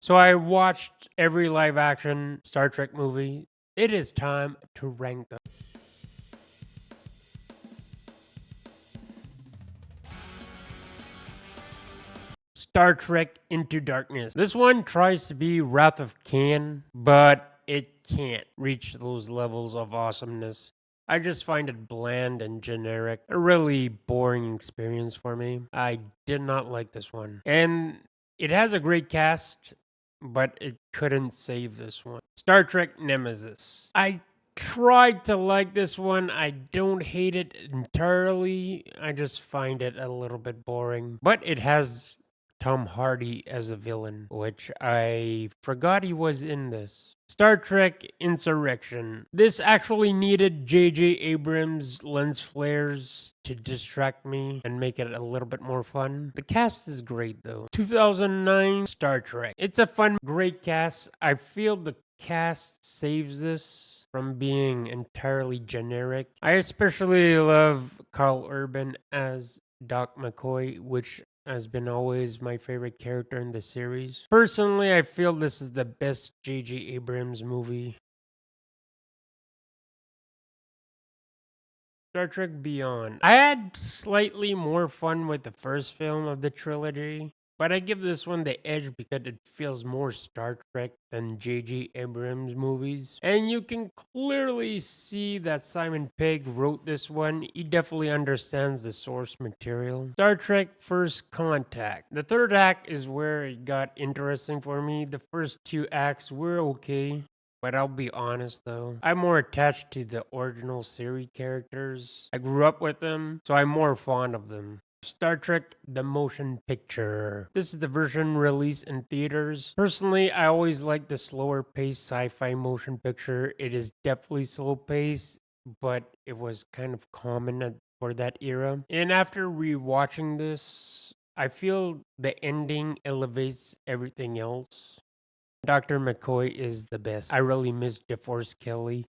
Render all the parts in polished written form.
So I watched every live action Star Trek movie. It is time to rank them. Star Trek Into Darkness. This one tries to be Wrath of Khan, but it can't reach those levels of awesomeness. I just find it bland and generic. A really boring experience for me. I did not like this one. And it has a great cast, but it couldn't save this one. Star Trek Nemesis. I tried to like this one. I don't hate it entirely. I just find it a little bit boring. But it has Tom Hardy as a villain, which I forgot he was in this. Star Trek Insurrection. This actually needed J.J. Abrams' lens flares to distract me and make it a little bit more fun. The cast is great though. 2009 Star Trek. It's a fun, great cast. I feel the cast saves this from being entirely generic. I especially love Carl Urban as Doc McCoy, which has been always my favorite character in the series. Personally, I feel this is the best J.J. Abrams movie. Star Trek Beyond. I had slightly more fun with the first film of the trilogy, but I give this one the edge because it feels more Star Trek than J.J. Abrams movies. And you can clearly see that Simon Pegg wrote this one. He definitely understands the source material. Star Trek First Contact. The third act is where it got interesting for me. The first two acts were okay. But I'll be honest though, I'm more attached to the original series characters. I grew up with them, so I'm more fond of them. Star Trek The Motion Picture. This is the version released in theaters. Personally, I always like the slower paced sci-fi motion picture. It is definitely slow paced, but it was kind of common for that era. And after rewatching this, I feel the ending elevates everything else. Dr. McCoy is the best. I really miss DeForest Kelly.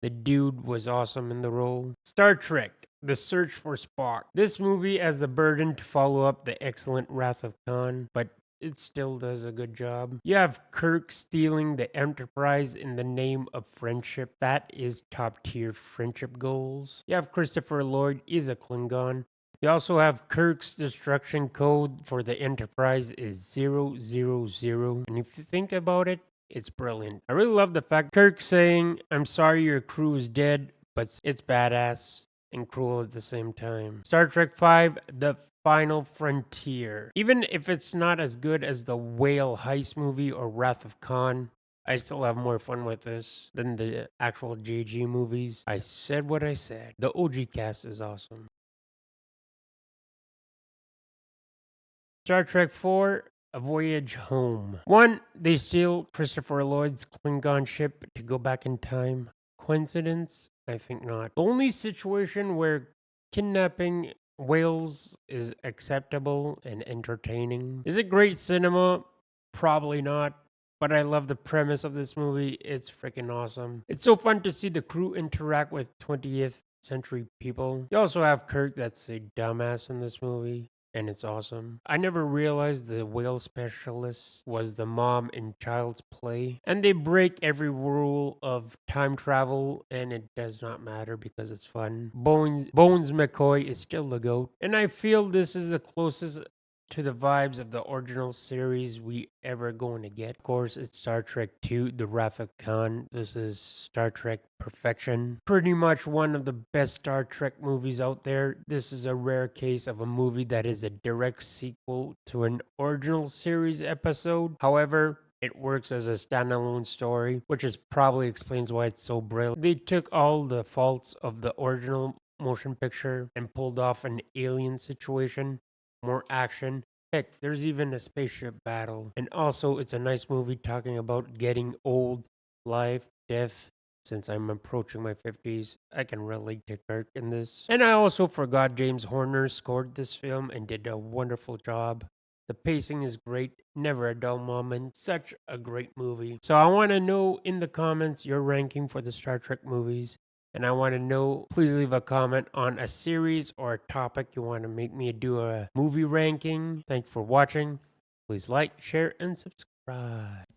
The dude was awesome in the role. Star Trek The Search for Spock. This movie has the burden to follow up the excellent Wrath of Khan, but it still does a good job. You have Kirk stealing the Enterprise in the name of friendship. That is top tier friendship goals. You have Christopher Lloyd is a Klingon. You also have Kirk's destruction code for the Enterprise is 000. And if you think about it, it's brilliant. I really love the fact Kirk saying, I'm sorry your crew is dead, but it's badass and cruel at the same time. Star Trek V, The Final Frontier. Even if it's not as good as the whale heist movie or Wrath of Khan, I still have more fun with this than the actual JG movies. I said what I said. The OG cast is awesome. Star Trek 4, A Voyage Home. 1. They steal Christopher Lloyd's Klingon ship to go back in time. Coincidence? I think not. The only situation where kidnapping whales is acceptable and entertaining. Is it great cinema? Probably not. But I love the premise of this movie. It's freaking awesome. It's so fun to see the crew interact with 20th century people. You also have Kirk that's a dumbass in this movie, and it's awesome. I never realized the whale specialist was the mom in Child's Play. And they break every rule of time travel, and it does not matter because it's fun. Bones McCoy is still the GOAT. And I feel this is the closest to the vibes of the original series we ever going to get. Of course, it's Star Trek 2, The Wrath of Khan. This is Star Trek perfection. Pretty much one of the best Star Trek movies out there. This is a rare case of a movie that is a direct sequel to an original series episode. However, it works as a standalone story, which is probably explains why it's so brilliant. They took all the faults of the original motion picture and pulled off an alien situation, more action. Heck, there's even a spaceship battle. And also, it's a nice movie talking about getting old, life, death. Since I'm approaching my 50s, I can relate to Kirk in this. And I also forgot James Horner scored this film and did a wonderful job. The pacing is great, never a dull moment. Such a great movie. So I want to know in the comments your ranking for the Star Trek movies. And I want to know, please leave a comment on a series or a topic you want to make me do a movie ranking. Thanks for watching. Please like, share, and subscribe. Enterprise.